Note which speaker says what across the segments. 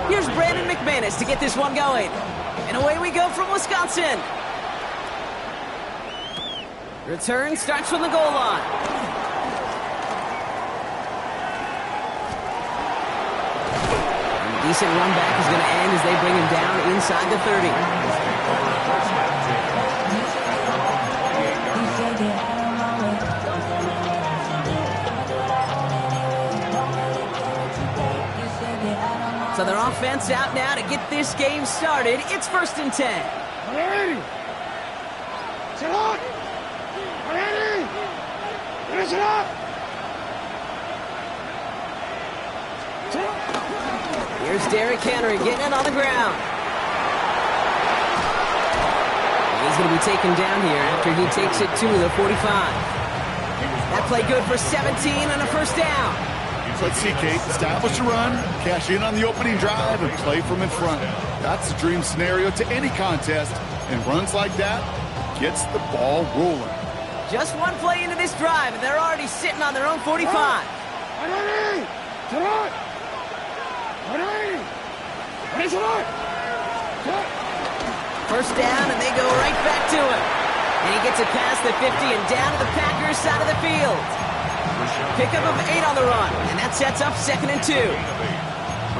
Speaker 1: Here's Brandon McManus to get this one going. And away we go from Wisconsin. Return starts from the goal line. And a decent run back is going to end as they bring him down inside the 30. So their offense out now to get this game started. It's 1st and 10.
Speaker 2: Ready! Sit up! Ready! Finish it up!
Speaker 1: Here's Derrick Henry getting it on the ground. He's going to be taken down here after he takes it to the 45. That play good for 17 and a first down.
Speaker 3: Let's see, Kate. Establish a run, cash in on the opening drive, and play from in front. That's the dream scenario to any contest, and runs like that gets the ball rolling.
Speaker 1: Just one play into this drive, and they're already sitting on their own 45. First down, and they go right back to him. And he gets it past the 50 and down to the Packers side of the field. Pickup of 8 on the run, and that sets up 2nd and 2.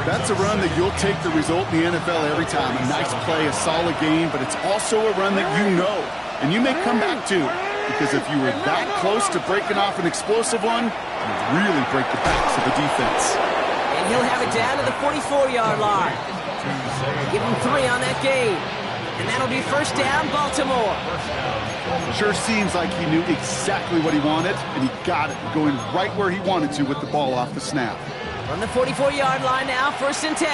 Speaker 3: That's a run that you'll take the result in the NFL every time. A nice play, a solid game, but it's also a run that you know, and you may come back to. Because if you were that close to breaking off an explosive one, you really break the backs of the defense.
Speaker 1: And he'll have it down to the 44-yard line. Give him 3 on that game. And that'll be first down, Baltimore.
Speaker 3: Sure seems like he knew exactly what he wanted, and he got it, going right where he wanted to with the ball off the snap.
Speaker 1: From the 44-yard line now, 1st and 10.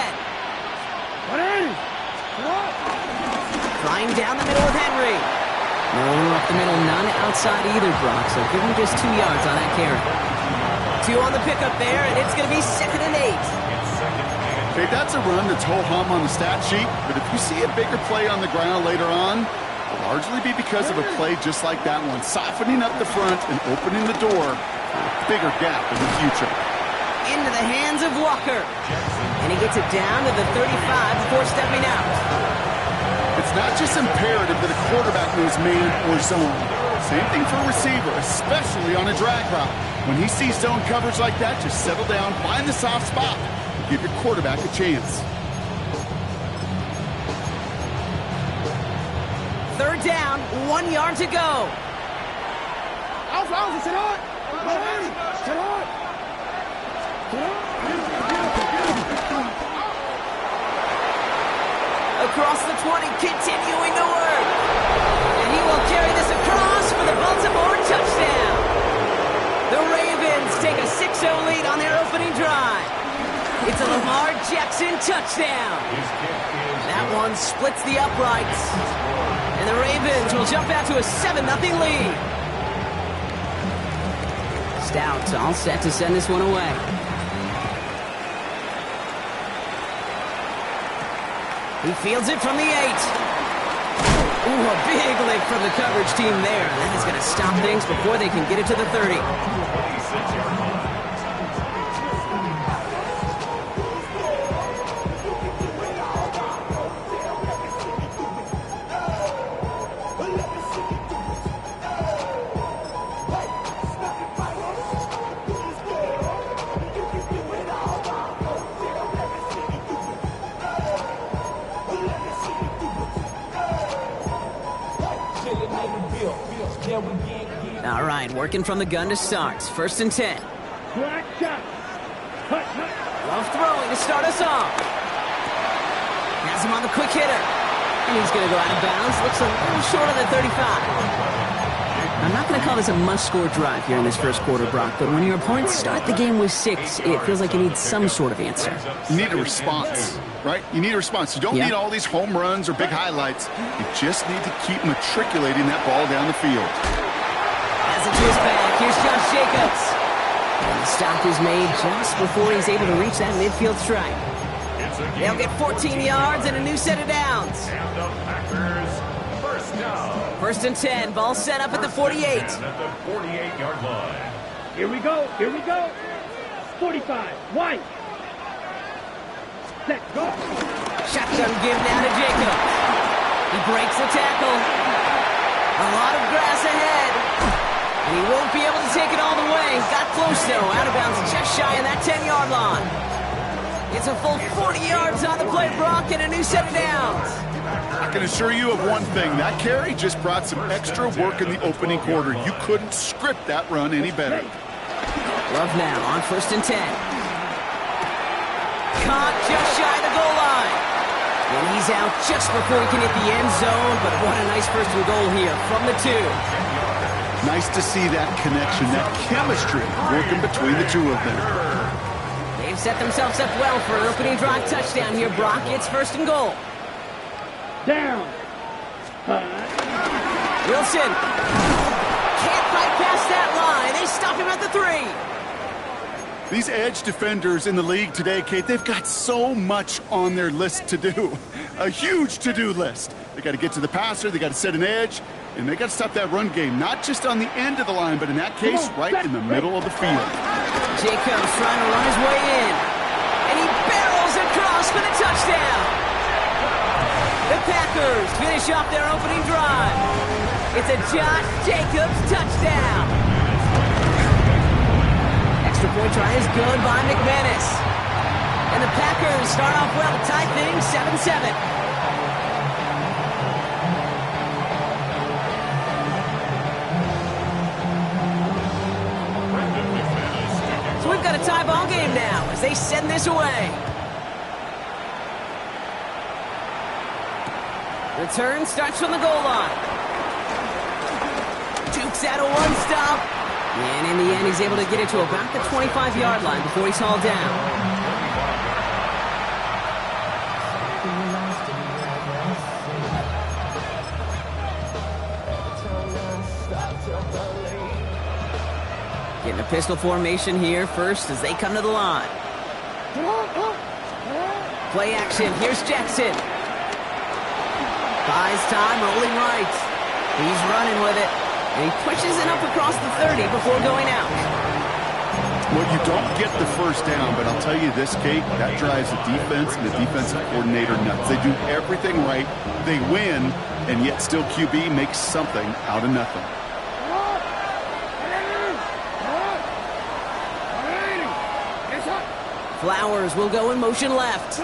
Speaker 1: Flying down the middle with Henry. No up the middle, none outside either, Brock, so give him just 2 yards on that carry. 2 on the pickup there, and it's going to be 2nd and 8.
Speaker 3: Okay, that's a run that's ho-hum on the stat sheet, but if you see a bigger play on the ground later on, it'll largely be because of a play just like that one, softening up the front and opening the door for a bigger gap in the future.
Speaker 1: Into the hands of Walker, and he gets it down to the 35 before stepping out.
Speaker 3: It's not just imperative that a quarterback knows man or zone. Same thing for a receiver, especially on a drag route. When he sees zone coverage like that, just settle down, find the soft spot. Give your quarterback a chance.
Speaker 1: 3rd down, 1 yard to go. Across the 20, continuing to work. And he will carry this across for the Baltimore touchdown. The Ravens take a 6-0 lead on their opening drive. It's a Lamar Jackson touchdown. That one splits the uprights. And the Ravens will jump out to a 7-0 lead. Stout all set to send this one away. He fields it from the 8. Ooh, a big lick from the coverage team there. And that is going to stop things before they can get it to the 30. All right, working from the gun to start. 1st and 10. Love throwing to start us off. Has him on the quick hitter. And he's going to go out of bounds. Looks a little short of the 35. I'm not going to call this a must-score drive here in this first quarter, Brock, but when your opponents start the game with 6, it feels like you need some sort of answer.
Speaker 3: You need a response, right? You need a response. You don't need all these home runs or big highlights. You just need to keep matriculating that ball down the field.
Speaker 1: As it goes back, here's Josh Jacobs. And the stop is made just before he's able to reach that midfield strike. They'll get 14 yards and a new set of downs.
Speaker 4: And the Packers, first down.
Speaker 1: 1st and 10, ball set up at the 48.
Speaker 4: At the 48-yard line.
Speaker 2: Here we go. 45. White.
Speaker 1: Shotgun give now to Jacobs. He breaks the tackle. A lot of grass ahead. And he won't be able to take it all the way. Got close, though. Out of bounds just shy of that 10-yard line. It's a full 40 yards on the play, Brock, and a new set of downs.
Speaker 3: I can assure you of one thing. That carry just brought some extra work in the opening quarter. You couldn't script that run any better.
Speaker 1: Love now on 1st and 10. Caught just shy of the goal line. And he's out just before he can hit the end zone, but what a nice first and goal here from the 2.
Speaker 3: Nice to see that connection, that chemistry working between the two of them.
Speaker 1: They've set themselves up well for an opening drive touchdown here, Brock. It's 1st and goal.
Speaker 2: Down.
Speaker 1: Wilson can't bypass that line. They stop him at the 3.
Speaker 3: These edge defenders in the league today, Kate, they've got so much on their list to do. A huge to-do list. They got to get to the passer, they got to set an edge, and they got to stop that run game, not just on the end of the line, but in that case, right in the middle of the field.
Speaker 1: Jacobs trying to run his way in, and he barrels across for the touchdown. The Packers finish off their opening drive. It's a Josh Jacobs touchdown. Extra point try is good by McManus. And the Packers start off well to tie things 7-7. So we've got a tie ball game now as they send this away. Return starts from the goal line. Dukes out of one stop. And in the end, he's able to get it to about the 25-yard line before he's hauled down. Getting a pistol formation here first as they come to the line. Play action. Here's Jackson. Buys time, rolling right. He's running with it. And he pushes it up across the 30 before going out.
Speaker 3: Well, you don't get the first down, but I'll tell you this, Kate, that drives the defense and the defensive coordinator nuts. They do everything right. They win, and yet still QB makes something out of nothing.
Speaker 1: Flowers will go in motion left.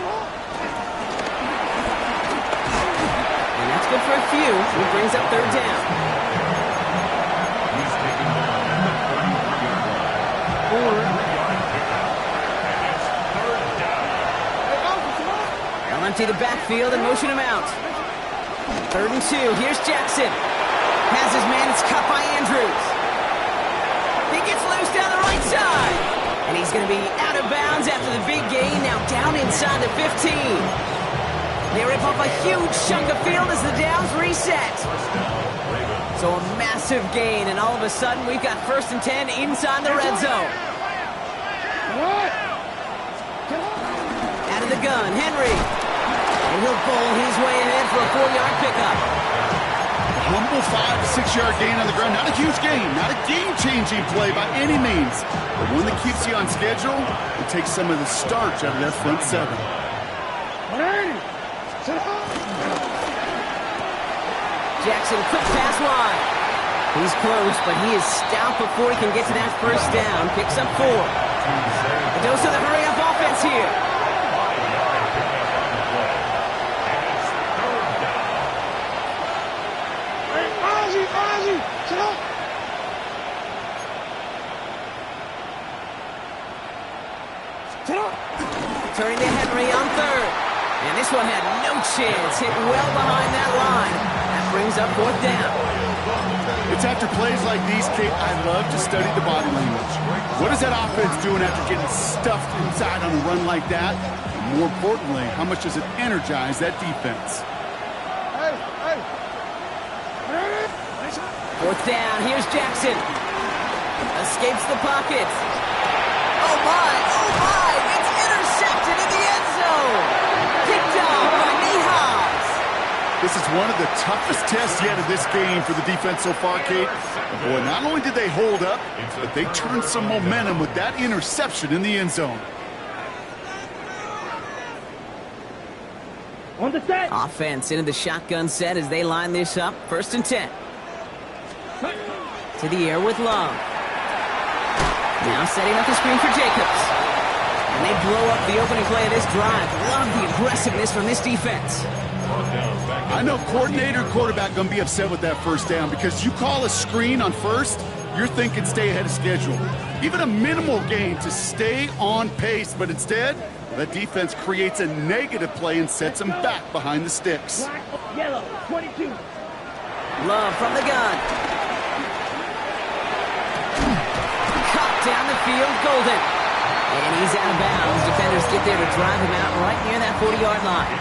Speaker 1: And that's good for a few. It brings up 3rd down. They'll empty the backfield and motion him out. 3rd and 2. Here's Jackson. Has his man. It's caught by Andrews. He gets loose down the right side. And he's going to be out of bounds after the big gain. Now down inside the 15. They rip off a huge chunk of field as the downs reset. So a massive gain, and all of a sudden we've got 1st and 10 inside the red zone. Out of the gun, Henry. And he'll bowl his way ahead for a 4-yard pickup.
Speaker 3: Humble 5 to 6 yard gain on the ground. Not a huge gain, not a game-changing play by any means, but one that keeps you on schedule and takes some of the starch out of that front 7.
Speaker 1: Jackson, quick pass wide. He's close, but he is stout before he can get to that 1st down. Picks up 4. A dose of the hurry-up offense here. Turning to Henry on 3rd. And this one had no chance. Hit well behind that line. That brings up 4th down.
Speaker 3: It's after plays like these, Kate, I love to study the body language. What is that offense doing after getting stuffed inside on a run like that? And more importantly, how much does it energize that defense?
Speaker 1: 4th down. Here's Jackson. Escapes the pocket. Oh, my. Oh, my. It's intercepted in the end zone. Picked off by Nehas.
Speaker 3: This is one of the toughest tests yet of this game for the defense so far, Kate. Boy, not only did they hold up, but they turned some momentum with that interception in the end zone.
Speaker 2: On the set.
Speaker 1: Offense into the shotgun set as they line this up. 1st and 10. To the air with Love. Now setting up the screen for Jacobs. And they blow up the opening play of this drive. Love the aggressiveness from this defense.
Speaker 3: I know coordinator and quarterback going to be upset with that 1st down because you call a screen on 1st, you're thinking stay ahead of schedule. Even a minimal gain to stay on pace, but instead, that defense creates a negative play and sets them back behind the sticks.
Speaker 2: Black, yellow, 22.
Speaker 1: Love from the gun. Caught down the field, Golden. And he's out of bounds. Defenders get there to drive him out right near that 40-yard line.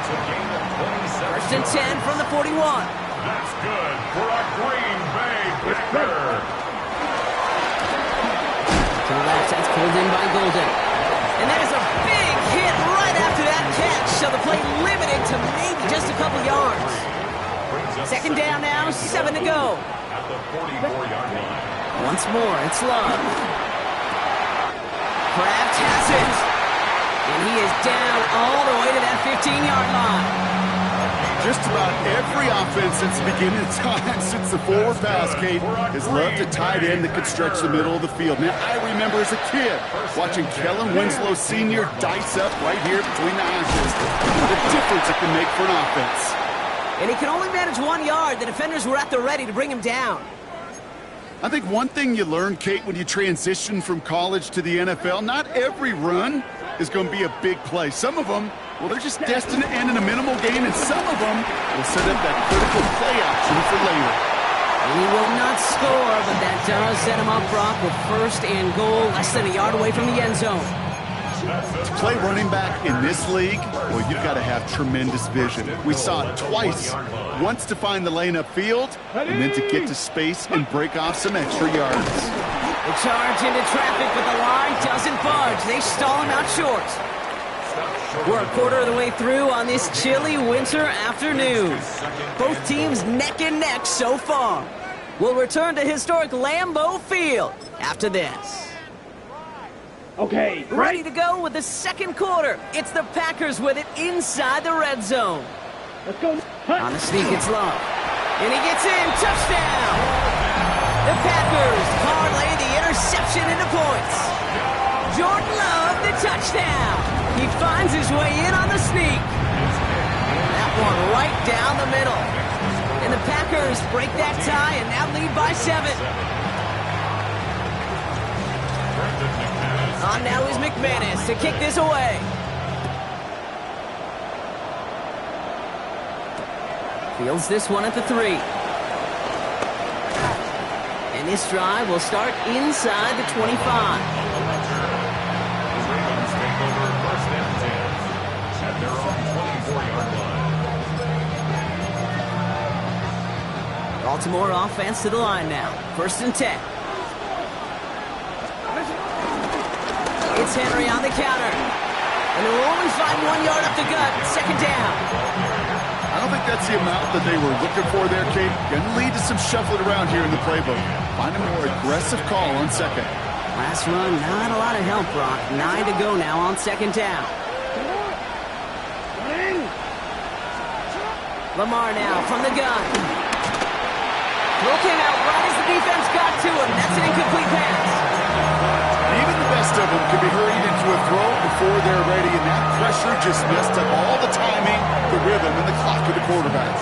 Speaker 1: 1st and 10 from the 41.
Speaker 4: That's good for a Green Bay Packer.
Speaker 1: To the left, that's pulled in by Golden. And that is a big hit right after that catch. So the play limited to maybe just a couple yards. 2nd down now, 7 to go.
Speaker 4: At the 44-yard line.
Speaker 1: Once more, it's Love. Kraft has it. And he is down all the way to that 15-yard line.
Speaker 3: Just about every offense since the beginning of time, since the forward pass, Kate, has loved a tight end that could stretch the middle of the field. Now, I remember as a kid watching Kellen Winslow Sr. dice up right here between the hashes. The difference it can make for an offense.
Speaker 1: And he can only manage 1 yard. The defenders were at the ready to bring him down.
Speaker 3: I think one thing you learn, Kate, when you transition from college to the NFL, not every run is going to be a big play. Some of them, well, they're just destined to end in a minimal gain, and some of them will set up that critical play option for later.
Speaker 1: And he will not score, but that does set him up, Brock, with 1st and goal, less than a yard away from the end zone.
Speaker 3: To play running back in this league, well, you've got to have tremendous vision. We saw it twice. Once to find the lane upfield, and then to get to space and break off some extra yards.
Speaker 1: The charge into traffic, but the line doesn't budge. They stall him out short. We're a quarter of the way through on this chilly winter afternoon. Both teams neck and neck so far. We'll return to historic Lambeau Field after this.
Speaker 2: Okay,
Speaker 1: Ready to go with the 2nd quarter. It's the Packers with it inside the red zone.
Speaker 2: Let's go.
Speaker 1: On the sneak, it's Love. And he gets in. Touchdown! The Packers parlay the interception into points. Jordan Love, the touchdown. He finds his way in on the sneak. That one right down the middle. And the Packers break that tie and now lead by 7. On now is McManus to kick this away. Fields this one at the 3. And this drive will start inside the 25.
Speaker 4: Ravens take over 1st and 10 at their own 24-yard line.
Speaker 1: Baltimore offense to the line now. 1st and 10. It's Henry on the counter. And they'll only find 1 yard up the gut. 2nd down.
Speaker 3: I don't think that's the amount that they were looking for there, Kate. Going to lead to some shuffling around here in the playbook. Find a more aggressive call on 2nd.
Speaker 1: Last run, not a lot of help, Brock. 9 to go now on 2nd down. Lamar now from the gun. Throw came out right as the defense got to him. That's an incomplete pass.
Speaker 3: Even the best of them can be hurried into a throw before they're ready, and that pressure just messed up all the timing, the rhythm, and the clock of the quarterback.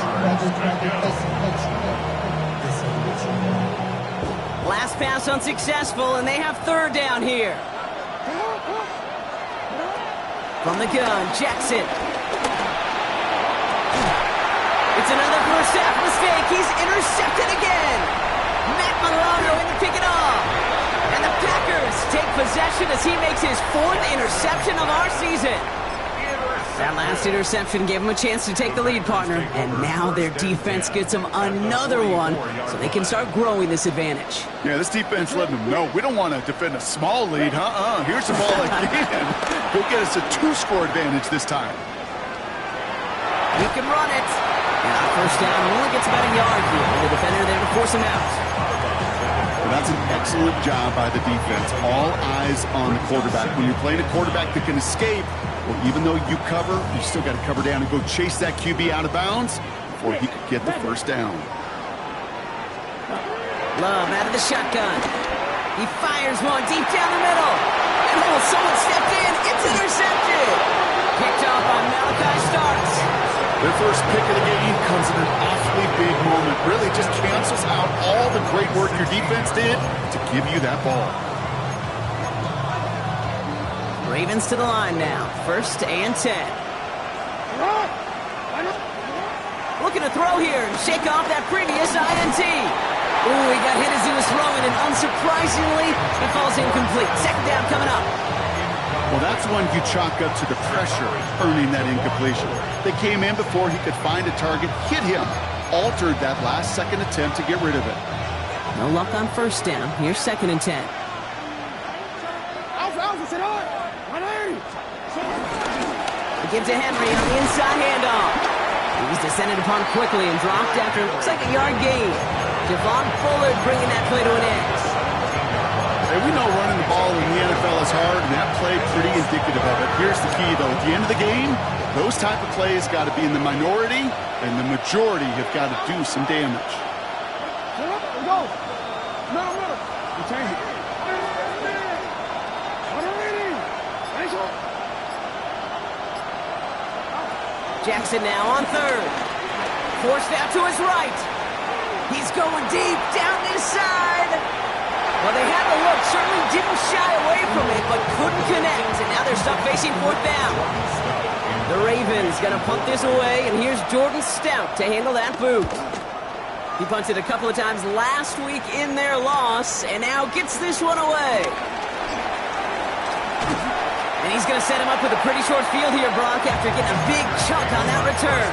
Speaker 1: Last pass unsuccessful, and they have 3rd down here. From the gun, Jackson. It's another first half mistake. He's intercepted again. Matt Milano in to pick it off. And the Packers take possession as he makes his 4th interception of our season. That last interception gave him a chance to take the lead, partner. And now their defense gets them another one so they can start growing this advantage.
Speaker 3: Yeah, this defense letting them know we don't want to defend a small lead. Here's the ball again. Go get us a 2-score advantage this time.
Speaker 1: He can run it. And on 1st down, only gets about a yard here. The defender there to force him out.
Speaker 3: Well, that's an excellent job by the defense. All eyes on the quarterback. When you're playing a quarterback that can escape, Well, even though you cover, you still got to cover down and go chase that QB out of bounds before he could get the first down.
Speaker 1: Love out of the shotgun. He fires one deep down the middle. And someone stepped in. It's intercepted. Picked off on Malachi Starks.
Speaker 3: Their first pick of the game comes in an awfully big moment. Really just cancels out all the great work your defense did to give you that ball.
Speaker 1: Ravens to the line now. 1st and 10. Looking to throw here and shake off that previous INT. Ooh, he got hit as he was throwing, and unsurprisingly, it falls incomplete. 2nd down coming up.
Speaker 3: Well, that's one you chalk up to the pressure earning that incompletion. They came in before he could find a target, hit him, altered that last second attempt to get rid of it.
Speaker 1: No luck on 1st down. Here's 2nd and 10. He gives to Henry on the inside handoff. He was descended upon quickly and dropped after looks like a yard gain. Javon Bullard bringing that play to an end.
Speaker 3: Hey, we know running the ball in the NFL is hard, and that play pretty indicative of it. Here's the key, though. At the end of the game, those type of plays got to be in the minority, and the majority have got to do some damage.
Speaker 1: Jackson now on 3rd. Forced out to his right. He's going deep down this side. Well, they had the look, certainly didn't shy away from it, but couldn't connect. And now they're stuck facing 4th down. The Ravens going to punt this away, and here's Jordan Stout to handle that boot. He punted a couple of times last week in their loss, and now gets this one away. And he's going to set him up with a pretty short field here, Brock, after getting a big chunk on that return.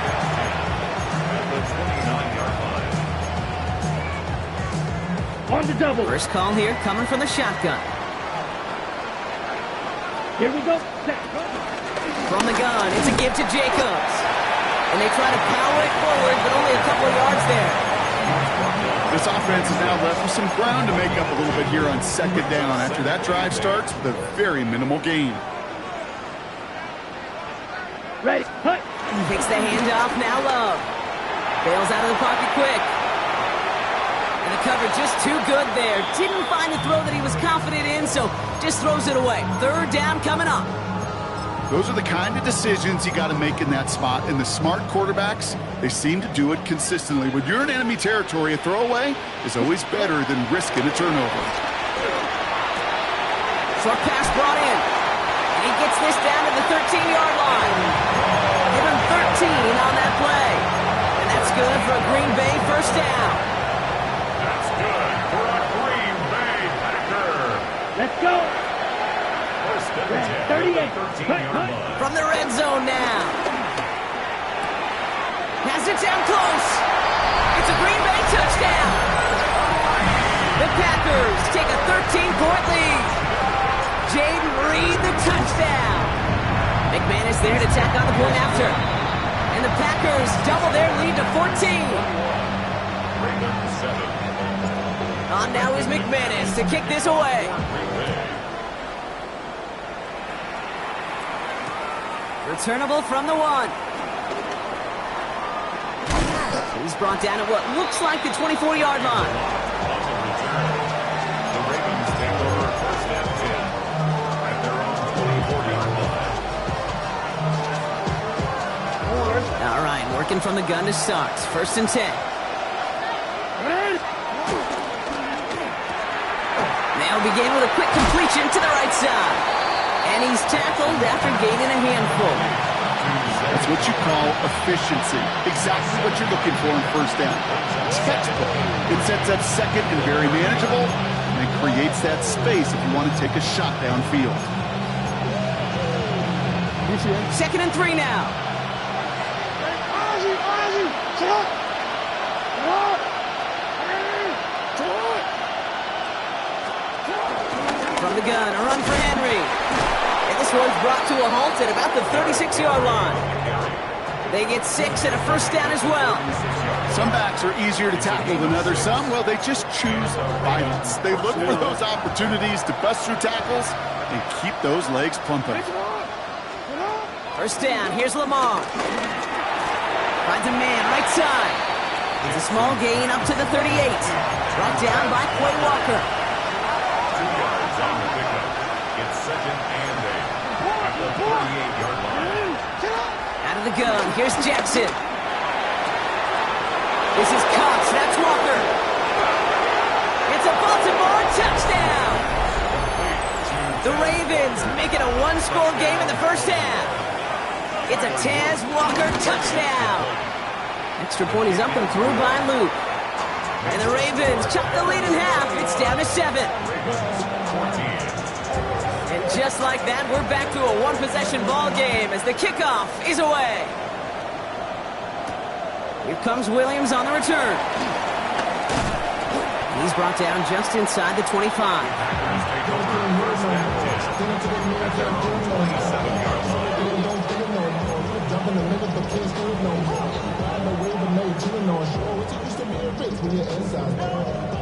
Speaker 2: On the double.
Speaker 1: First call here coming from the shotgun.
Speaker 2: Here we go.
Speaker 1: From the gun, it's a give to Jacobs. And they try to power it forward, but only a couple of yards there.
Speaker 3: This offense is now left with some ground to make up a little bit here on 2nd down after that drive starts with a very minimal gain.
Speaker 2: Ready. Hut.
Speaker 1: Takes the handoff, now Love. Bails out of the pocket quick. And the cover just too good there. Didn't find the throw that he was confident in, so just throws it away. 3rd down coming up.
Speaker 3: Those are the kind of decisions you got to make in that spot. And the smart quarterbacks, they seem to do it consistently. When you're in enemy territory, a throwaway is always better than risking a turnover.
Speaker 1: Short pass brought in. And he gets this down to the 13-yard line. Give him 13 on that play. And that's good for a Green Bay 1st down.
Speaker 4: That's good for a Green Bay Packer.
Speaker 2: Let's go.
Speaker 4: 38.
Speaker 1: From the red zone now. Has it down close. It's a Green Bay touchdown. The Packers take a 13-point lead. Jaden Reed, the touchdown. McManus there to tack on the point after. And the Packers double their lead to 14. On now is McManus to kick this away. Returnable from the 1. He's brought down at what looks like the 24-yard line.
Speaker 4: The Ravens take over 1st and 10 at their own 24-yard line.
Speaker 1: All right, working from the gun to start. 1st and 10. They'll begin with a quick completion to the right side. And he's tackled after gaining a handful.
Speaker 3: That's what you call efficiency. Exactly what you're looking for in 1st down. Textbook. It sets up 2nd and very manageable, and it creates that space if you want to take a shot downfield.
Speaker 1: 2nd and 3 now. From the gun, a run for Henry. And this one's brought to a halt at about the 36-yard line. They get 6 and a 1st down as well.
Speaker 3: Some backs are easier to tackle than others. Some, well, they just choose violence. They look for those opportunities to bust through tackles and keep those legs pumping.
Speaker 1: First down, here's Lamar. Finds a man, right side. It's a small gain up to the 38. Brought down by Quay Walker.
Speaker 4: 2 yards on the pickup. It's second and 8 at the 38-yard line.
Speaker 1: Out of the gun, here's Jackson. This is Cox, that's Walker. It's a Baltimore touchdown. The Ravens make it a one-score game in the first half. It's a Taz Walker touchdown. Extra point is up and through by Luke. And the Ravens chop the lead in half. It's down to 7. And just like that, we're back to a one-possession ball game as the kickoff is away. Here comes Williams on the return. He's brought down just inside the 25.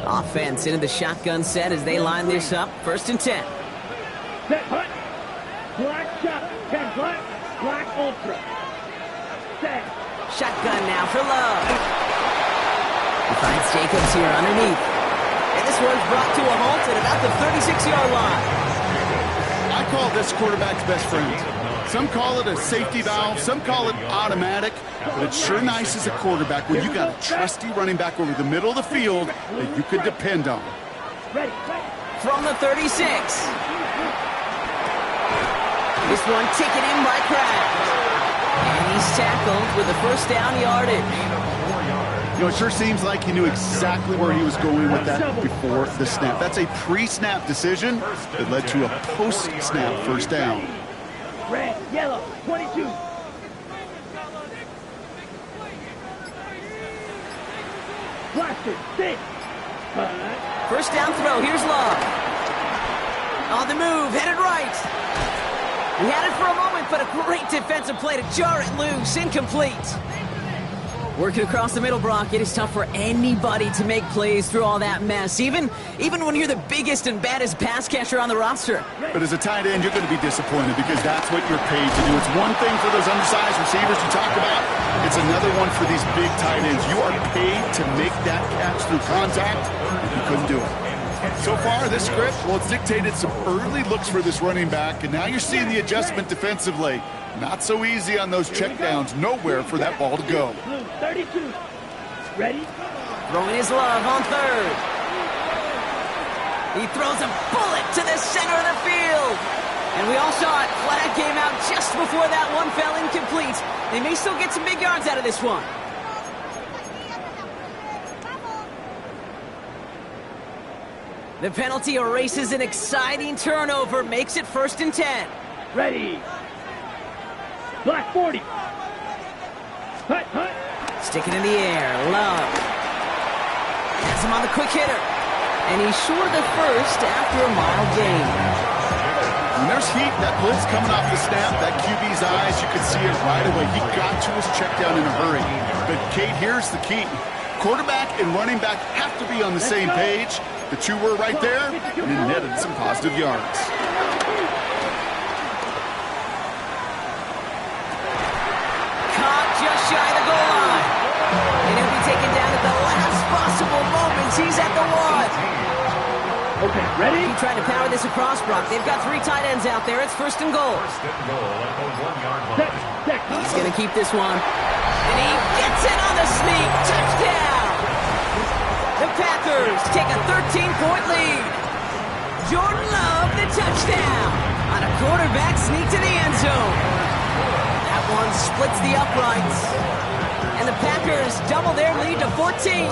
Speaker 1: Offense into the shotgun set as they line this up. First and 10.
Speaker 2: Set, hut. Black shot. 10 black. Black ultra. Set.
Speaker 1: Shotgun now for Love. He finds Jacobs here underneath. And this one's brought to a halt at about the 36-yard line.
Speaker 3: I call this quarterback's best friend. Some call it a safety valve, some call it automatic, but it's sure nice as a quarterback when you got a trusty running back over the middle of the field that you could depend on.
Speaker 2: Ready.
Speaker 1: From the 36. This one taken in by Kraft. And he's tackled with a first down yardage.
Speaker 3: You know, it sure seems like he knew exactly where he was going with that before the snap. That's a pre-snap decision that led to a post-snap first down.
Speaker 2: Red, yellow, 22. Blaster, 6.
Speaker 1: First down throw, here's Love. On the move, headed right. He had it for a moment, but a great defensive play to jar it loose, incomplete. Working across the middle, Brock, it is tough for anybody to make plays through all that mess, even when you're the biggest and baddest pass catcher on the roster.
Speaker 3: But as a tight end, you're going to be disappointed because that's what you're paid to do. It's one thing for those undersized receivers you talk about. It's another one for these big tight ends. You are paid to make that catch through contact, and you couldn't do it. So far, this script, well, it's dictated some early looks for this running back, and now you're seeing the adjustment defensively. Not so easy on those checkdowns. Nowhere for that ball to go.
Speaker 2: 32. Ready?
Speaker 1: Throwing his Love on third. He throws a bullet to the center of the field. And we all saw it. Flag came out just before that one fell incomplete. They may still get some big yards out of this one. The penalty erases an exciting turnover, makes it first and 10.
Speaker 2: Ready. Black 40. Hut, hut.
Speaker 1: Stick it in the air. Love. Has him on the quick hitter. And he's short of the first after a mild gain.
Speaker 3: When there's heat, that blitz coming off the snap, that QB's eyes, you could see it right away. He got to his check down in a hurry. But, Kate, here's the key. Quarterback and running back have to be on the same page. The two were right there, and it netted some positive yards.
Speaker 1: Caught just shy of the goal line. And he'll be taken down at the last possible moments. He's at the 1.
Speaker 2: Okay, ready?
Speaker 1: He tried to power this across, Brock. They've got 3 tight ends out there. It's first and goal.
Speaker 4: First and goal at the 1-yard line.
Speaker 1: He's going to keep this one. And he gets it on the sneak. Touchdown! The Packers take a 13-point lead. Jordan Love, the touchdown. On a quarterback sneak to the end zone. That one splits the uprights. And the Packers double their lead to 14.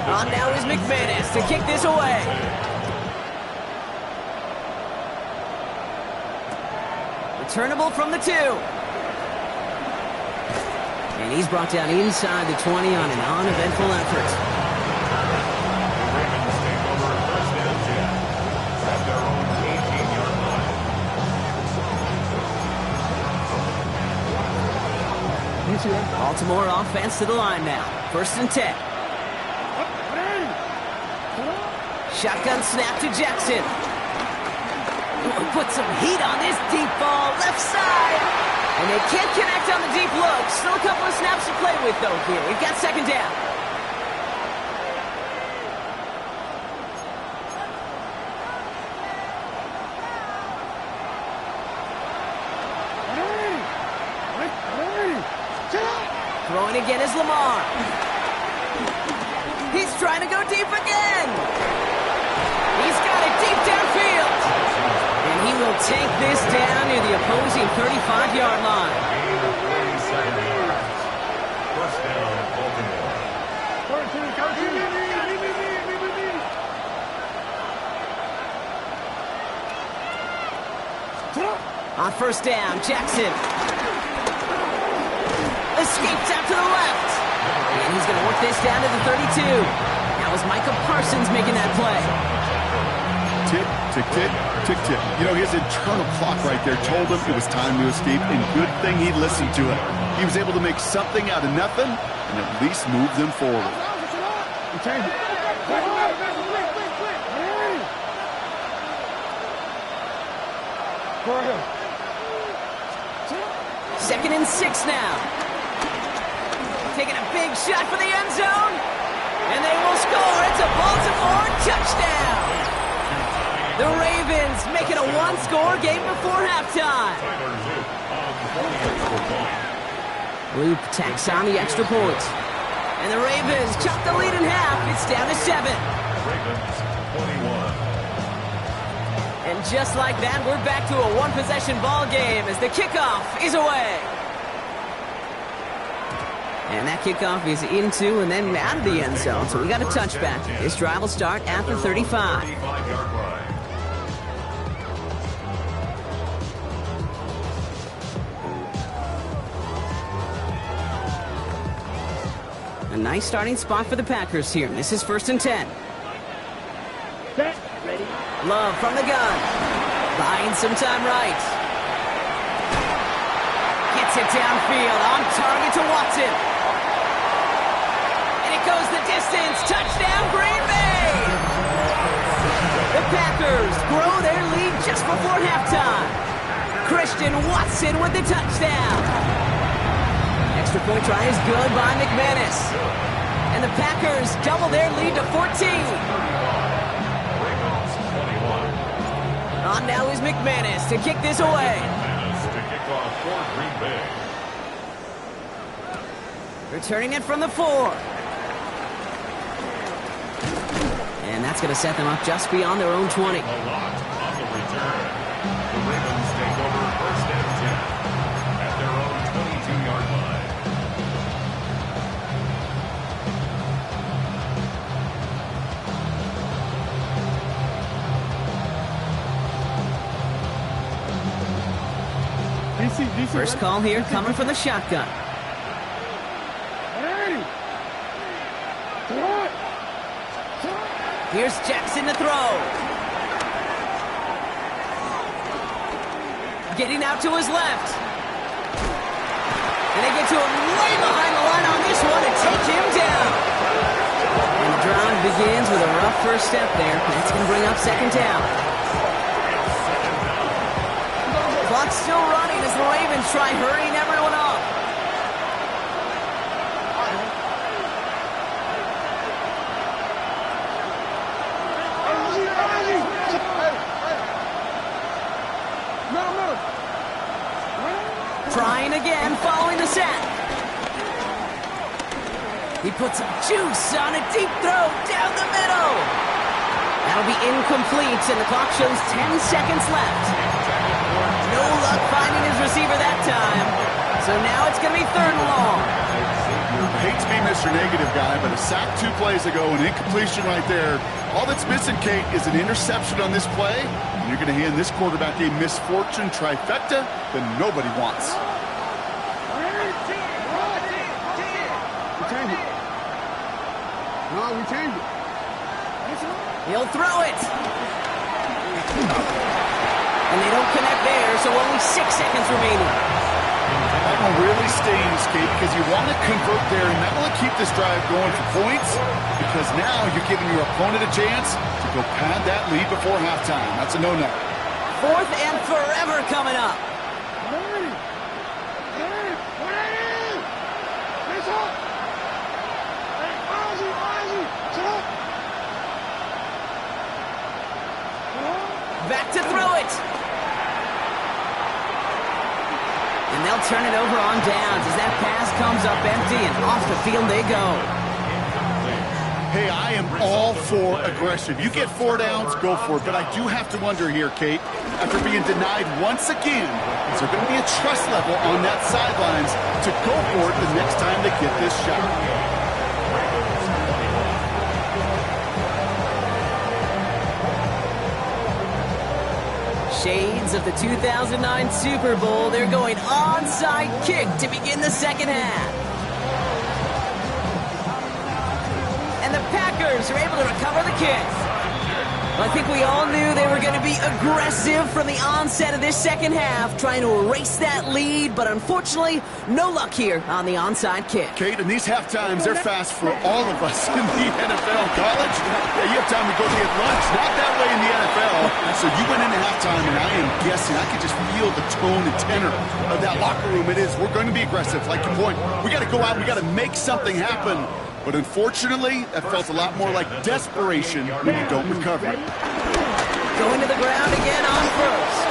Speaker 1: On now is McManus to kick this away. Returnable from the 2. And he's brought down inside the 20 on an uneventful effort.
Speaker 4: The Ravens take over first and 10 at their own 18-yard line.
Speaker 1: Baltimore offense to the line now. First and 10. Shotgun snap to Jackson. Oh, put some heat on this deep ball, left side. And they can't connect on the deep look. Still a couple of snaps to play with, though, here. We've got second down. Throwing again is Lamar. He's trying to go deep again. He's got it deep downfield. And he will take this down near the opposing 35-yard line.
Speaker 4: Gain of 47 yards. First down, Baltimore.
Speaker 1: On first down, Jackson escapes out to the left. And he's going to work this down to the 32. That was Micah Parsons making that play.
Speaker 3: Tick, tick, tick, tick, tick. You know, his internal clock right there told him it was time to escape, and good thing he listened to it. He was able to make something out of nothing and at least move them forward.
Speaker 1: Second and 6 now. Taking a big shot for the end zone. And they will score. It's a Baltimore touchdown. The Ravens make it a one-score game before halftime. Loop tacks on the extra point. And the Ravens chop the lead in half. It's down to 7.
Speaker 4: Ravens 21.
Speaker 1: And just like that, we're back to a one-possession ball game as the kickoff is away. And that kickoff is into and then out of the end zone. So we got a touchback. This drive will start at the 35.
Speaker 4: 35-yard line.
Speaker 1: A nice starting spot for the Packers here. This is first and 10.
Speaker 2: Set. Ready.
Speaker 1: Love from the gun. Buying some time right. Gets it downfield. On target to Watson. And it goes the distance. Touchdown, Green Bay! The Packers grow their lead just before halftime. Christian Watson with the touchdown. Extra point try is good by McManus. And the Packers double their lead to 14. On now is McManus to kick this away.
Speaker 4: McManus to kick off for Green Bay.
Speaker 1: Returning it from the 4. And that's going to set them up just beyond their own 20.
Speaker 4: A lot on the return. The Ravens take over first and 10 at their own 22-yard line.
Speaker 1: First call here coming from the shotgun. Here's Jackson to throw. Getting out to his left. And they get to him way behind the line on this one and take him down. And the drive begins with a rough first step there. That's going to bring up second down. Clock's still running as the Ravens try hurrying everyone up. Trying again, following the sack. He puts some juice on a deep throw down the middle. That'll be incomplete, and the clock shows 10 seconds left. No luck finding his receiver that time. So now it's going to be third and long.
Speaker 3: I hate to be Mr. Negative guy, but a sack 2 plays ago, an incompletion right there. All that's missing, Kate, is an interception on this play. And you're going to hand this quarterback a misfortune trifecta that nobody wants.
Speaker 5: We changed it.
Speaker 1: He'll throw it. And they don't connect there, so only 6 seconds remaining.
Speaker 3: That one really stings, Kate, because you want to convert there, and that will keep this drive going for points, because now you're giving your opponent a chance to go pad that lead before halftime. That's a no-no.
Speaker 1: 4th and forever coming up. Back to throw it. And they'll turn it over on downs as that pass comes up empty, and off the field they go.
Speaker 3: Hey, I am all for aggression. You get 4 downs, go for it. But I do have to wonder here, Kate, after being denied once again, is there going to be a trust level on that sidelines to go for it the next time they get this shot?
Speaker 1: Shades of the 2009 Super Bowl. They're going onside kick to begin the second half. And the Packers are able to recover the kick. Well, I think we all knew they were going to be aggressive from the onset of this second half, trying to erase that lead, but unfortunately, no luck here on the onside kick.
Speaker 3: Kate, in these half times, they're fast for all of us in the NFL. College, yeah, you have time to go get lunch. Not that way in the NFL. So you went into halftime, and I am guessing, I could just feel the tone and tenor of that locker room. It is, we're going to be aggressive. Like your point, we got to go out, we got to make something happen. But unfortunately, that felt a lot more like desperation when you don't recover.
Speaker 1: Going to the ground again on first.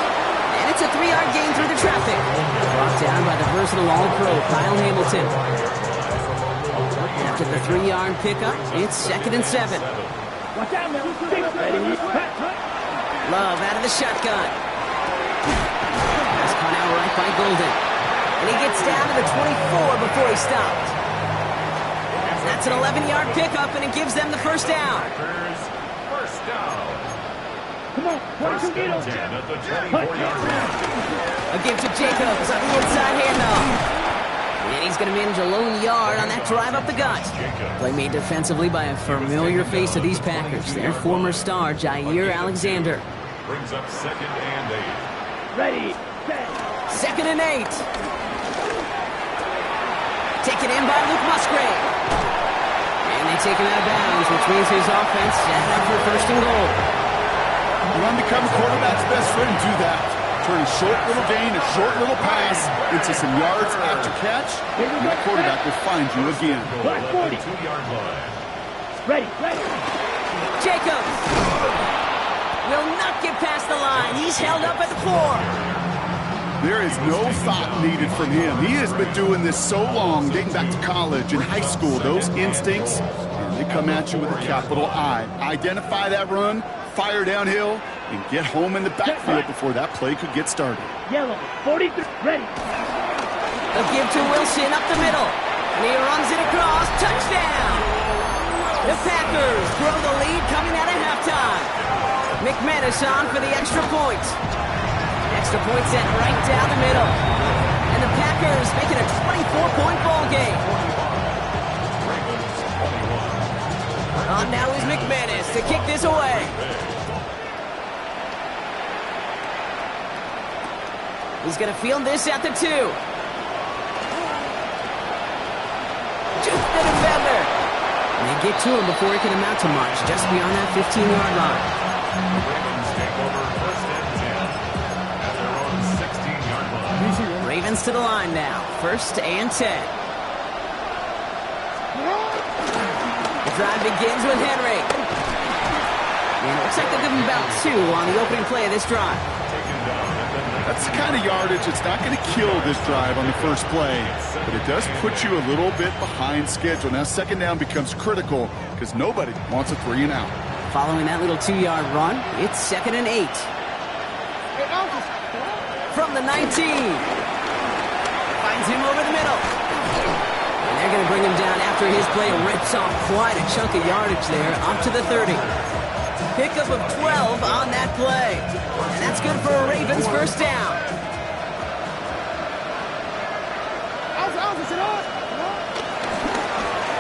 Speaker 1: And it's a 3-yard gain through the traffic. Brought down by the versatile All-Pro, Kyle Hamilton. After the 3-yard pickup, it's 2nd and 7.
Speaker 2: Watch out, man.
Speaker 1: Love out of the shotgun. Pass caught out right by Golden. And he gets down to the 24 before he stopped. That's an 11-yard pickup, and it gives them the first down.
Speaker 4: First down.
Speaker 2: Come on,
Speaker 4: First and 10 at the 24-yard line.
Speaker 1: A give to Jacobs on the inside handoff. And he's going to manage a lone yard on that drive up the gut. Play made defensively by a familiar face of these Packers, their former star, Jair Alexander.
Speaker 4: Brings up 2nd and 8.
Speaker 2: ready, set.
Speaker 1: 2nd and 8. Taken in by Luke Musgrave. And they take him out of bounds, which means his offense set up for 1st and goal.
Speaker 3: You want to become a quarterback's best friend, do that. Turn a short little gain, a short little pass into some yards after catch, and that quarterback will find you again.
Speaker 2: Black 40.
Speaker 4: 2-yard line.
Speaker 2: Ready.
Speaker 1: Jacobs will not get past the line. He's held up at the 4.
Speaker 3: There is no thought needed from him. He has been doing this so long, dating back to college and high school. Those instincts, and they come at you with a capital I. Identify that run, fire downhill, and get home in the backfield before that play could get started.
Speaker 2: Yellow, 43, ready.
Speaker 1: A give to Wilson up the middle. And he runs it across. Touchdown! The Packers grow the lead coming out of halftime. McManus on for the extra point. Extra point sent right down the middle. And the Packers make it a 24-point ball game. On now is McManus to kick this away. He's going to field this at the 2. Juke the defender. And they get to him before he can amount to much, just beyond that 15-yard line.
Speaker 4: Ravens take over 1st and 10 at their own 16-yard line.
Speaker 1: Ravens to the line now. 1st and 10. The drive begins with Henry. And it looks like they'll give him about 2 on the opening play of this drive.
Speaker 3: That's the kind of yardage that's not going to kill this drive on the first play, but it does put you a little bit behind schedule. Now 2nd down becomes critical because nobody wants a 3 and out.
Speaker 1: Following that little 2-yard run, it's 2nd and 8. From the 19. Finds him over the middle. And they're going to bring him down after his play rips off quite a chunk of yardage there, up to the 30. Pickup of 12 on that play. And that's good for a Ravens first down.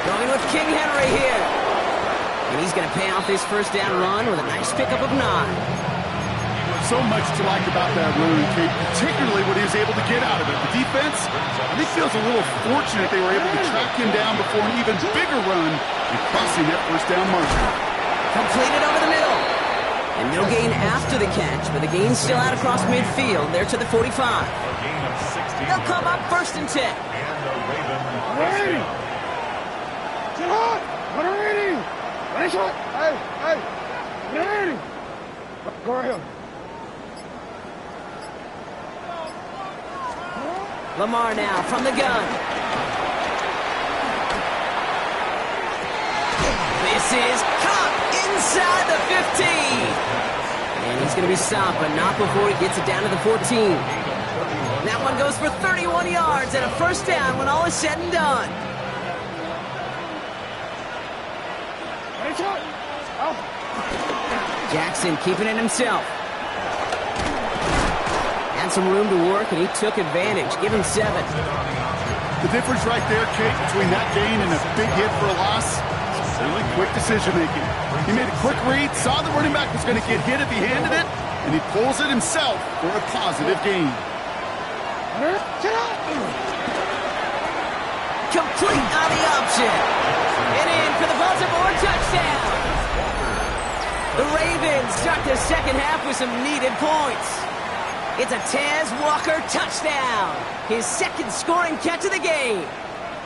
Speaker 1: Going with King Henry here. And he's going to pay off his first down run with a nice pickup of 9.
Speaker 3: So much to like about that run, Kate, particularly what he was able to get out of it. The defense, I think, feels a little fortunate they were able to track him down before an even bigger run and crossing that first down marker.
Speaker 1: Completed over the middle. And no gain after the catch, but the gain's still out across midfield. They're to the 45.
Speaker 4: A gain of 16.
Speaker 1: They'll come up 1st and 10.
Speaker 4: And the Ravens
Speaker 2: Ready.
Speaker 4: touchdown.
Speaker 2: Sit up. Ready. Ready, shot. Hey, hey. Ready. Go ahead.
Speaker 1: Lamar now from the gun. This is caught inside the 15. And he's going to be stopped, but not before he gets it down to the 14. That one goes for 31 yards and a 1st down when all is said and done.
Speaker 2: Ready, shot. Out.
Speaker 1: Jackson keeping it himself. Had some room to work, and he took advantage. Give him 7.
Speaker 3: The difference right there, Kate, between that gain and a big hit for a loss, really quick decision-making. He made a quick read, saw the running back was going to get hit if he handed it, and he pulls it himself for a positive gain.
Speaker 1: Complete on the option. And in for the Baltimore touchdown. The Ravens start the 2nd half with some needed points. It's a Taz Walker touchdown. His 2nd scoring catch of the game.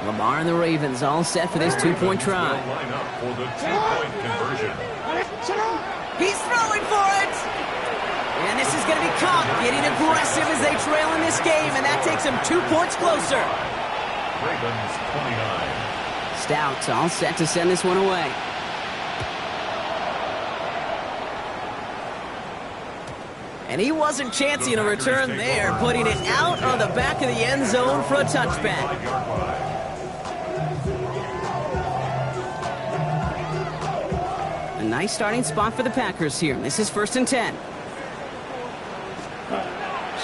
Speaker 1: Lamar and the Ravens all set for this 2-point try.
Speaker 4: Line up for the 2-point conversion.
Speaker 1: He's throwing for it. And this is going to be caught, getting aggressive as they trail in this game, and that takes them 2 points closer.
Speaker 4: Ravens 29.
Speaker 1: Stout all set to send this one away. And he wasn't chancing a return there, putting it out on the back of the end zone for a touchback. A nice starting spot for the Packers here. This is 1st and 10.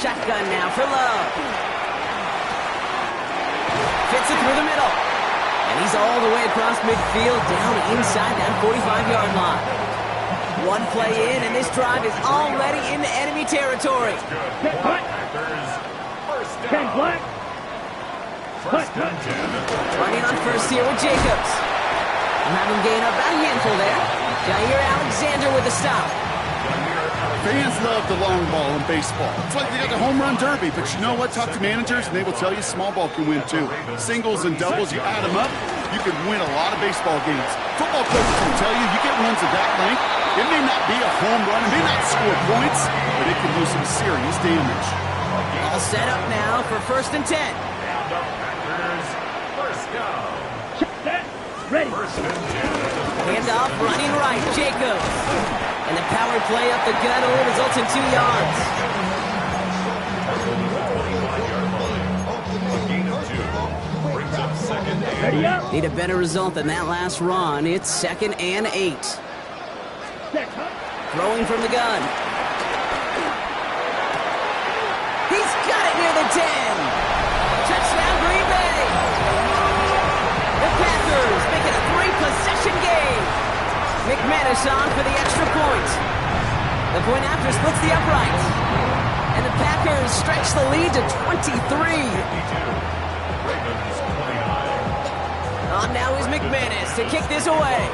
Speaker 1: Shotgun now for Love. Fits it through the middle. And he's all the way across midfield, down inside that 45-yard line. One play in, and this drive is already into enemy territory.
Speaker 2: Get cut. Ken Black.
Speaker 4: First and 10.
Speaker 1: Running on first here with Jacobs. We'll have him gain up about a handful there. Jair Alexander with the stop.
Speaker 3: Fans love the long ball in baseball. It's like they got the home run derby, but you know what? Talk to managers, and they will tell you small ball can win too. Singles and doubles, you add them up, you can win a lot of baseball games. Football coaches will tell you get runs of that length. It may not be a home run, it may not score points, but it can do some serious damage.
Speaker 1: All set up now for 1st and 10.
Speaker 4: And the Packers first down.
Speaker 2: Set. Ready.
Speaker 4: First and 10.
Speaker 1: Handoff running right, Jacobs. And the power play up the gut only results in 2 yards.
Speaker 4: A gain of 2. Brings up 2nd and
Speaker 2: Ready up.
Speaker 1: Need a better result than that last run. It's 2nd and 8.
Speaker 2: Set. Cut.
Speaker 1: Throwing from the gun. He's got it near the 10. Touchdown Green Bay. The Packers make it a 3-possession game. McManus on for the extra point. The point after splits the uprights. And the Packers stretch the lead to 23.
Speaker 4: Ravens 29.
Speaker 1: On now is McManus to kick this away.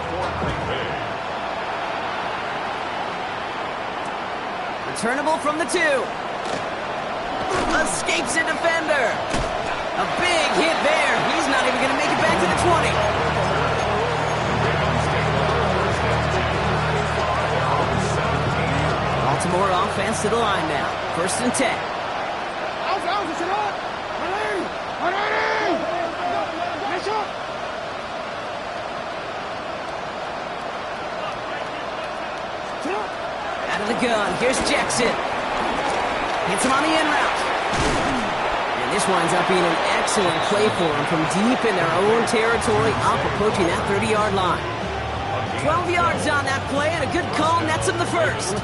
Speaker 1: Returnable from the 2. Escapes a defender. A big hit there. He's not even going to make it back to the 20. Baltimore offense to the line now. 1st and 10. Out of the gun. Here's Jackson. Hits him on the in route. And this winds up being an excellent play for him from deep in their own territory, up approaching that 30-yard line. 12 yards on that play, and a good call nets him the 1st.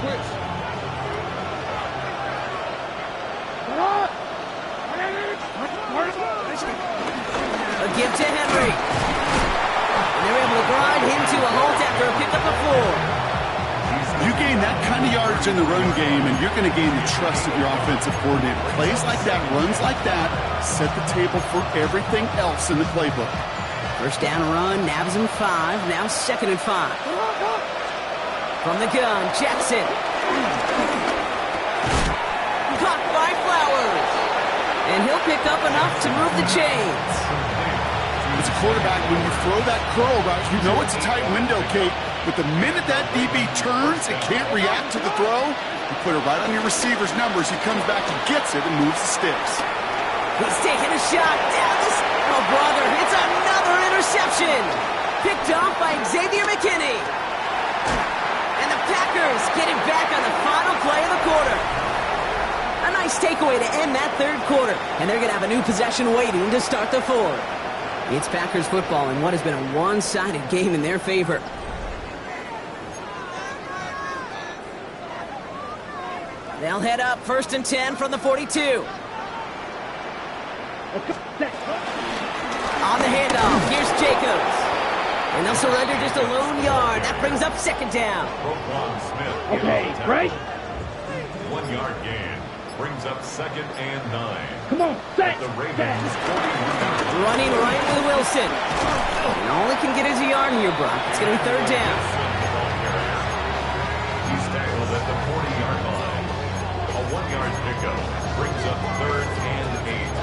Speaker 1: A give to Henry. And they're able to grind him to a halt after a pickup of 4.
Speaker 3: You gain that kind of yardage in the run game, and you're going to gain the trust of your offensive coordinator. Plays like that, runs like that, set the table for everything else in the playbook.
Speaker 1: 1st down run, nabs him 5, now 2nd and 5. From the gun, Jackson. Caught by Flowers. And he'll pick up enough to move the chains.
Speaker 3: As a quarterback, when you throw that curl route, you know it's a tight window, Kate. But the minute that DB turns and can't react to the throw, you put it right on your receiver's numbers. He comes back, he gets it, and moves the sticks.
Speaker 1: He's taking a shot down this. Oh, brother, it's another interception. Picked off by Xavier McKinney. And the Packers get it back on the final play of the quarter. A nice takeaway to end that third quarter. And they're going to have a new possession waiting to start the fourth. It's Packers football in what has been a one-sided game in their favor. They'll head up 1st and 10 from the 42. On the handoff, here's Jacobs. And they'll surrender just a lone yard. That brings up 2nd down.
Speaker 2: Okay, right?
Speaker 4: 1 yard gain brings up 2nd and 9.
Speaker 2: Come on, set.
Speaker 4: The Ravens 41.
Speaker 1: Running right with Wilson. And all he can get is a yard here, Brock. It's going to be 3rd down.
Speaker 4: He's tackled at the 40-yard line. A 1-yard pickup brings up 3rd and 8.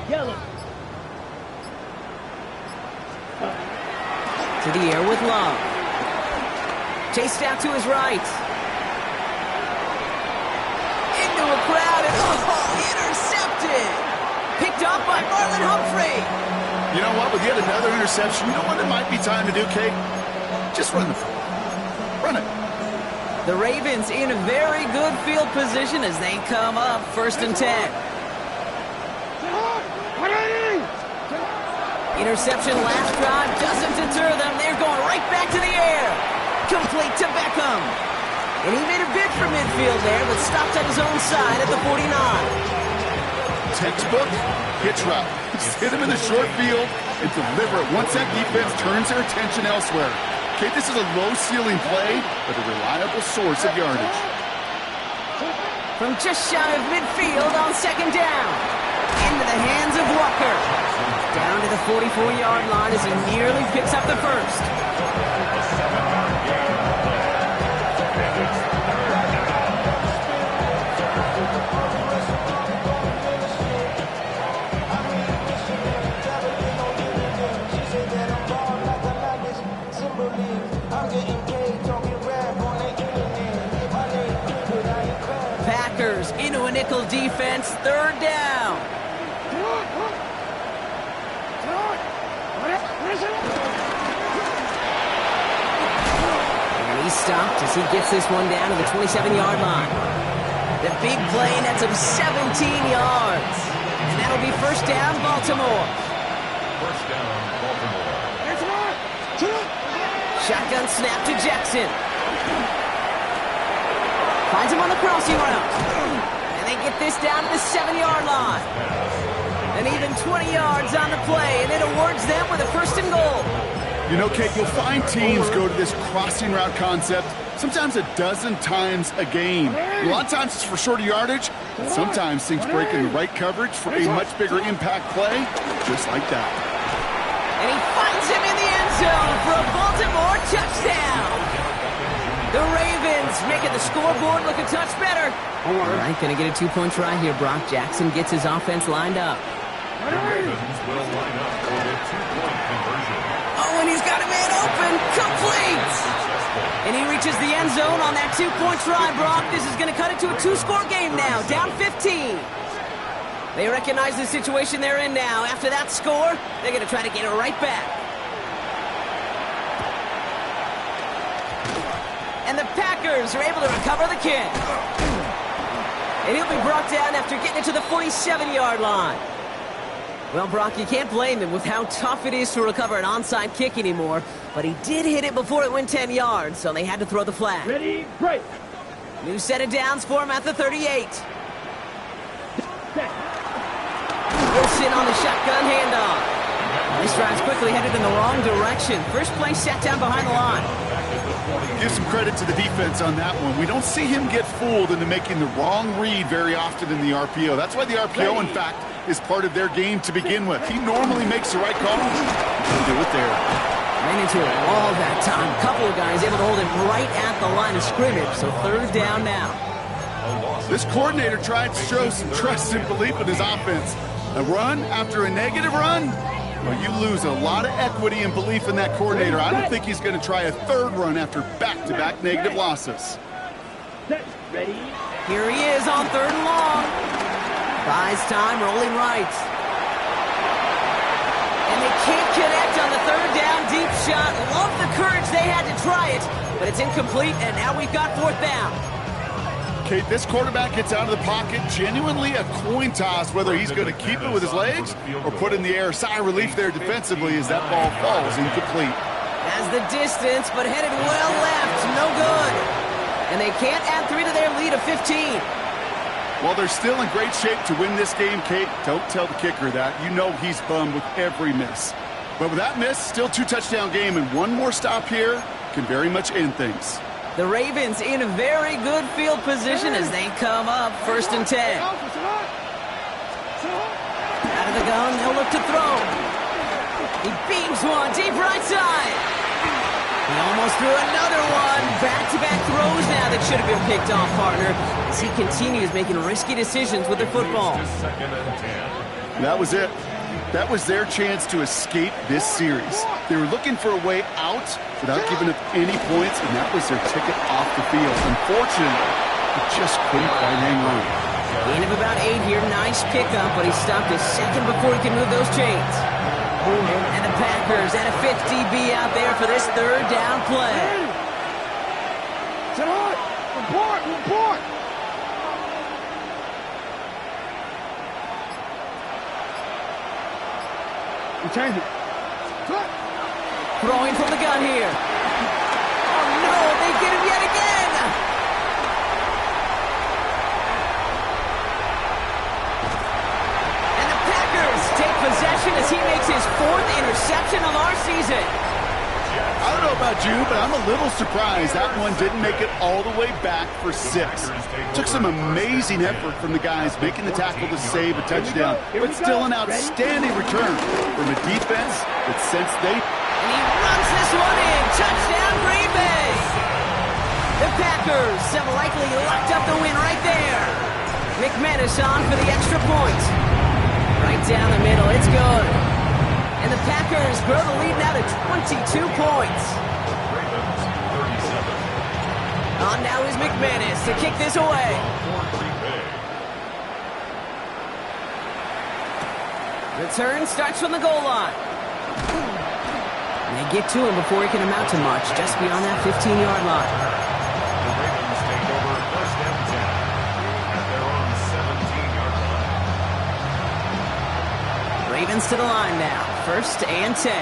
Speaker 2: Yellow.
Speaker 1: To the air with Love. Chased out to his right. Into a crowd and intercepted. Picked off by Marlon Humphrey.
Speaker 3: You know what? With yet another interception, you know what it might be time to do, Kate? Just run the football. Run it.
Speaker 1: The Ravens in a very good field position as they come up 1st and 10. Interception last drive doesn't deter them. They're going right back to the air. Complete to Beckham. And he made a bid for midfield there, but stopped at his own side at the 49.
Speaker 3: Textbook hitch route. Just hit him in the short field and deliver it once that defense turns their attention elsewhere. Okay, this is a low-ceiling play, but a reliable source of yardage.
Speaker 1: From just shy of midfield on 2nd down. Into the hands of Walker. Down to the 44-yard line as he nearly picks up the first. Packers into a nickel defense, 3rd down. And he's stopped as he gets this one down to the 27-yard line. The big play nets him 17 yards. And that'll be 1st down, Baltimore.
Speaker 4: 1st down, Baltimore.
Speaker 1: Shotgun snap to Jackson. Finds him on the crossing route. And they get this down to the 7-yard line. And even 20 yards on the play, and it awards them with a 1st and goal.
Speaker 3: You know, Kate, you'll find teams go to this crossing route concept sometimes a dozen times a game. A lot of times it's for shorter yardage, but sometimes things break in the right coverage for a much bigger impact play, just like that.
Speaker 1: And he finds him in the end zone for a Baltimore touchdown. The Ravens making the scoreboard look a touch better. All right, going to get a 2-point try here, Brock. Jackson gets his offense lined up.
Speaker 4: The Ravens will line up for the 2-point conversion.
Speaker 1: Oh, and he's got a man open. Complete. And he reaches the end zone on that 2-point try, Brock. This is going to cut it to a 2-score game now, down 15. They recognize the situation they're in now. After that score, they're going to try to get it right back. And the Packers are able to recover the kick. And he'll be brought down after getting it to the 47-yard line. Well, Brock, you can't blame him with how tough it is to recover an onside kick anymore. But he did hit it before it went 10 yards, so they had to throw the flag.
Speaker 2: Ready, break.
Speaker 1: New set of downs for him at the 38. Wilson on the shotgun handoff. This drive's quickly headed in the wrong direction. First play set down behind the line.
Speaker 3: Give some credit to the defense on that one. We don't see him get fooled into making the wrong read very often in the RPO. That's why the RPO, in fact, is part of their game to begin with. He normally makes the right call. He'll do it there.
Speaker 1: Ran into it all that time. Couple of guys able to hold him right at the line of scrimmage. So third down now.
Speaker 3: This coordinator tried to show some trust and belief in his offense. A run after a negative run? Well, you lose a lot of equity and belief in that coordinator. I don't think he's going to try a third run after back-to-back negative losses.
Speaker 2: Ready?
Speaker 1: Here he is on third and long. Buys time, rolling right. And they can't connect on the third down deep shot. Love the courage they had to try it, but it's incomplete, and now we've got fourth down.
Speaker 3: Kate, this quarterback gets out of the pocket, genuinely a coin toss whether he's going to keep it with his legs or put in the air. Sigh of relief there defensively as that ball falls incomplete.
Speaker 1: Has the distance, but headed well left. No good. And they can't add 3 to their lead of 15.
Speaker 3: While they're still in great shape to win this game, Kate, don't tell the kicker that. You know he's bummed with every miss. But with that miss, still 2-touchdown game, and one more stop here can very much end things.
Speaker 1: The Ravens in a very good field position as they come up first and 10. Out of the gun, they'll look to throw. He beams one deep right side. He almost threw another one. Back-to-back throws now that should have been picked off, partner, as he continues making risky decisions with the football.
Speaker 3: That was it. That was their chance to escape this series. They were looking for a way out without giving up any points, and that was their ticket off the field. Unfortunately, it just couldn't quite hang on.
Speaker 1: Gain of about 8 here. Nice pickup, but he stopped a second before he could move those chains. And the Packers at a 50 DB out there for this third down play.
Speaker 2: Report! Change it.
Speaker 1: Throwing from the gun here. Oh no, they get him yet again. And the Packers take possession as he makes his 4th interception of our season.
Speaker 3: I don't know about you, but I'm a little surprised that one didn't make it all the way back for 6. Took some amazing effort from the guys making the tackle to save a touchdown, but still an outstanding return from a defense that since they...
Speaker 1: And he runs this one in. Touchdown, Green Bay. The Packers have likely locked up the win right there. McManus on for the extra point. Right down the middle. It's good. And the Packers grow the lead now to 22 points. On now is McManus to kick this away. Return starts from the goal line. And they get to him before he can amount to much, just beyond that 15-yard line.
Speaker 4: The Ravens take over first and 10 at their own 17-yard line.
Speaker 1: Ravens to the line now. First and 10.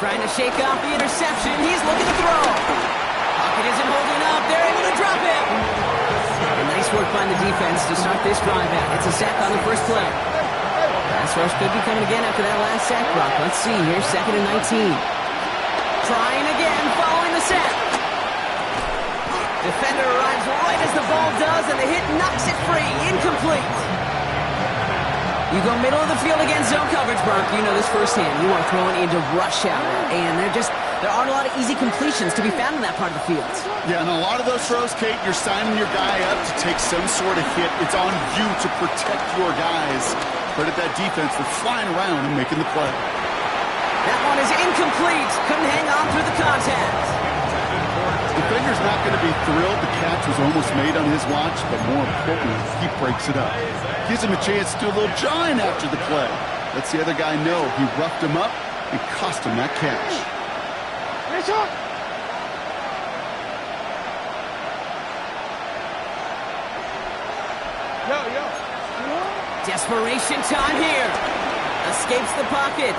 Speaker 1: Trying to shake off the interception. He's looking to throw. Pocket isn't holding up. They're able to drop him. And nice work by the defense to start this drive out. It's a sack on the first play. Pass rush could be coming again after that last sack, Brock. Let's see here. 2nd and 19. Trying again following the sack. Defender arrives right as the ball does, and the hit knocks it free. Incomplete. You go middle of the field against zone coverage, Brock. You know this firsthand. You are throwing into rush hour, and there aren't a lot of easy completions to be found in that part of the field.
Speaker 3: Yeah, and a lot of those throws, Kate, you're signing your guy up to take some sort of hit. It's on you to protect your guys. Credit that defense for flying around and making the play.
Speaker 1: That one is incomplete. Couldn't hang on through the contact.
Speaker 3: Defender's not going to be thrilled the catch was almost made on his watch, but more importantly, he breaks it up. Gives him a chance to do a little jawing after the play. Lets the other guy know he roughed him up and cost him that catch.
Speaker 1: Desperation time here. Escapes the pocket.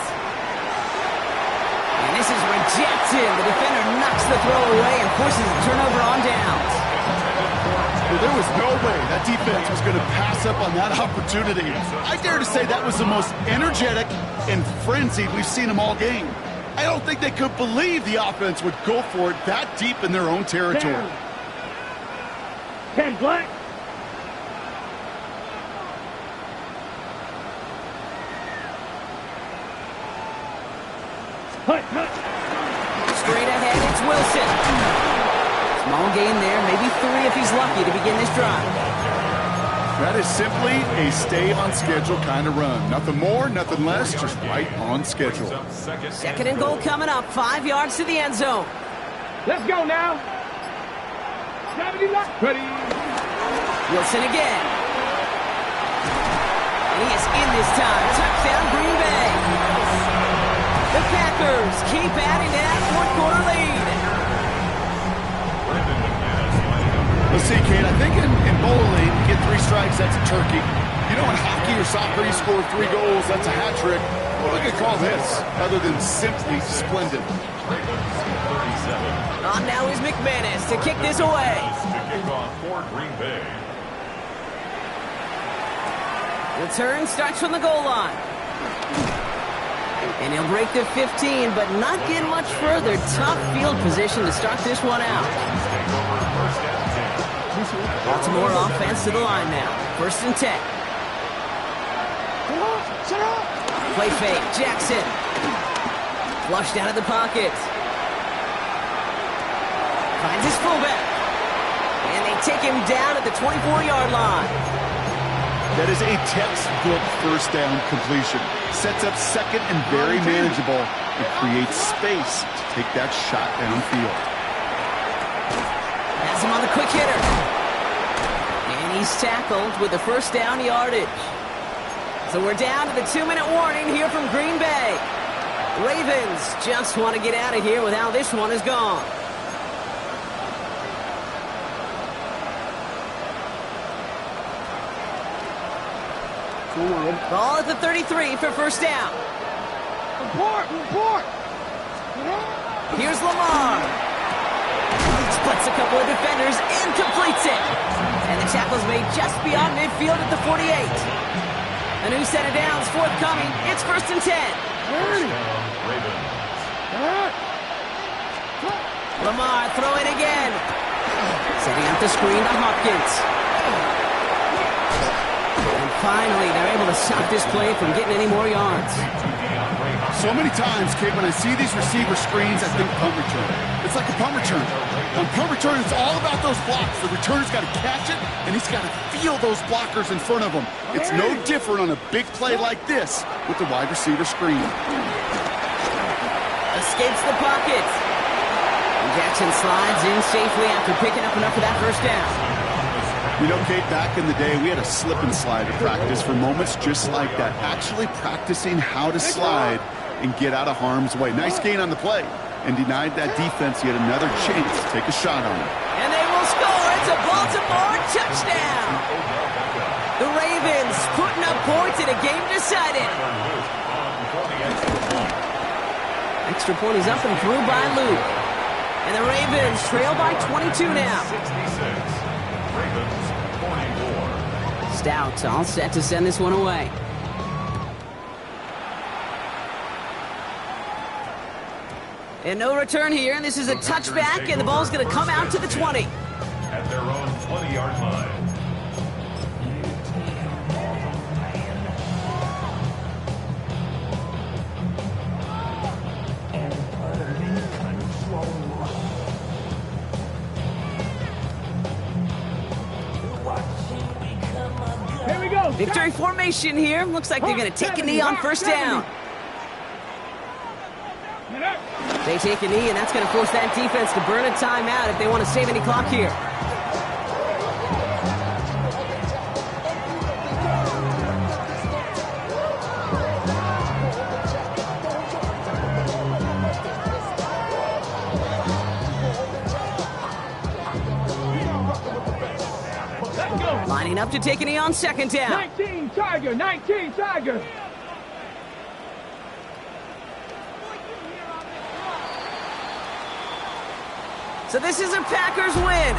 Speaker 1: And this is rejected. The defender knocks the throw away and forces a turnover on downs.
Speaker 3: Well, there was no way that defense was going to pass up on that opportunity. I dare to say that was the most energetic and frenzied we've seen them all game. I don't think they could believe the offense would go for it that deep in their own territory.
Speaker 2: 10 black.
Speaker 1: Straight ahead, it's Wilson. Small gain there, maybe 3 if he's lucky to begin this drive.
Speaker 3: That is simply a stay-on-schedule kind of run. Nothing more, nothing less, just right on schedule.
Speaker 1: Second and goal coming up, 5 yards to the end zone.
Speaker 2: Let's go now. 70 left. Ready.
Speaker 1: Wilson again. And he is in this time. Touchdown, Green Bay. The Packers keep adding to that fourth-quarter lead.
Speaker 3: Let's see, Kate, I think in bowling, you get 3 strikes, that's a turkey. You know, in hockey or soccer, you score 3 goals, that's a hat trick. What are we going to call this, other than simply splendid?
Speaker 1: On now is McManus to kick this away.
Speaker 4: To kick off for Green Bay.
Speaker 1: Return starts from the goal line. And he'll break the 15, but not get much further. Tough field position to start this one out. Baltimore offense to the line now. 1st and 10. Play fake. Jackson. Flushed out of the pocket. Finds his fullback. And they take him down at the 24-yard line.
Speaker 3: That is a textbook first down completion. Sets up second and very manageable and creates space to take that shot downfield.
Speaker 1: Has him on the quick hitter. And he's tackled with the first down yardage. So we're down to the 2-minute warning here from Green Bay. Ravens just want to get out of here with how this one is gone. Ball at the 33 for first down.
Speaker 2: Report.
Speaker 1: Here's Lamar. Splits a couple of defenders and completes it. And the tackle's made just beyond midfield at the 48. A new set of downs forthcoming. It's 1st and 10. Lamar throwing again. Setting up the screen to Hopkins. And finally, they're able to stop this play from getting any more yards.
Speaker 3: So many times, Kate, when I see these receiver screens, I think punt return. It's like a punt return. On punt return, it's all about those blocks. The returner's got to catch it, and he's got to feel those blockers in front of him. It's no different on a big play like this with the wide receiver screen.
Speaker 1: Escapes the pocket. And Jackson slides in safely after picking up enough of that first down.
Speaker 3: You know, Kate, back in the day, we had a slip and slide at practice for moments just like that. Actually practicing how to slide and get out of harm's way. Nice gain on the play and denied that defense yet another chance to take a shot on him.
Speaker 1: And they will score. It's a Baltimore touchdown. The Ravens putting up points in a game decided. Extra point is up and through by Luke. And the Ravens trail by 22 now.
Speaker 4: 66. Ravens 44.
Speaker 1: Stout all set to send this one away. And no return here. This is a touchback, and the ball's going to come out to the 20.
Speaker 4: At their own 20-yard line.
Speaker 2: Here we go.
Speaker 1: Victory formation here. Looks like they're going to take a knee on first down. They take a knee, and that's going to force that defense to burn a timeout if they want to save any clock here. Lining up to take a knee on second down.
Speaker 2: 19 Tiger.
Speaker 1: So this is a Packers win.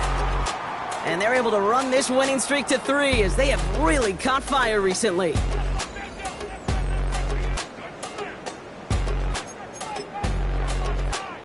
Speaker 1: And they're able to run this winning streak to 3 as they have really caught fire recently.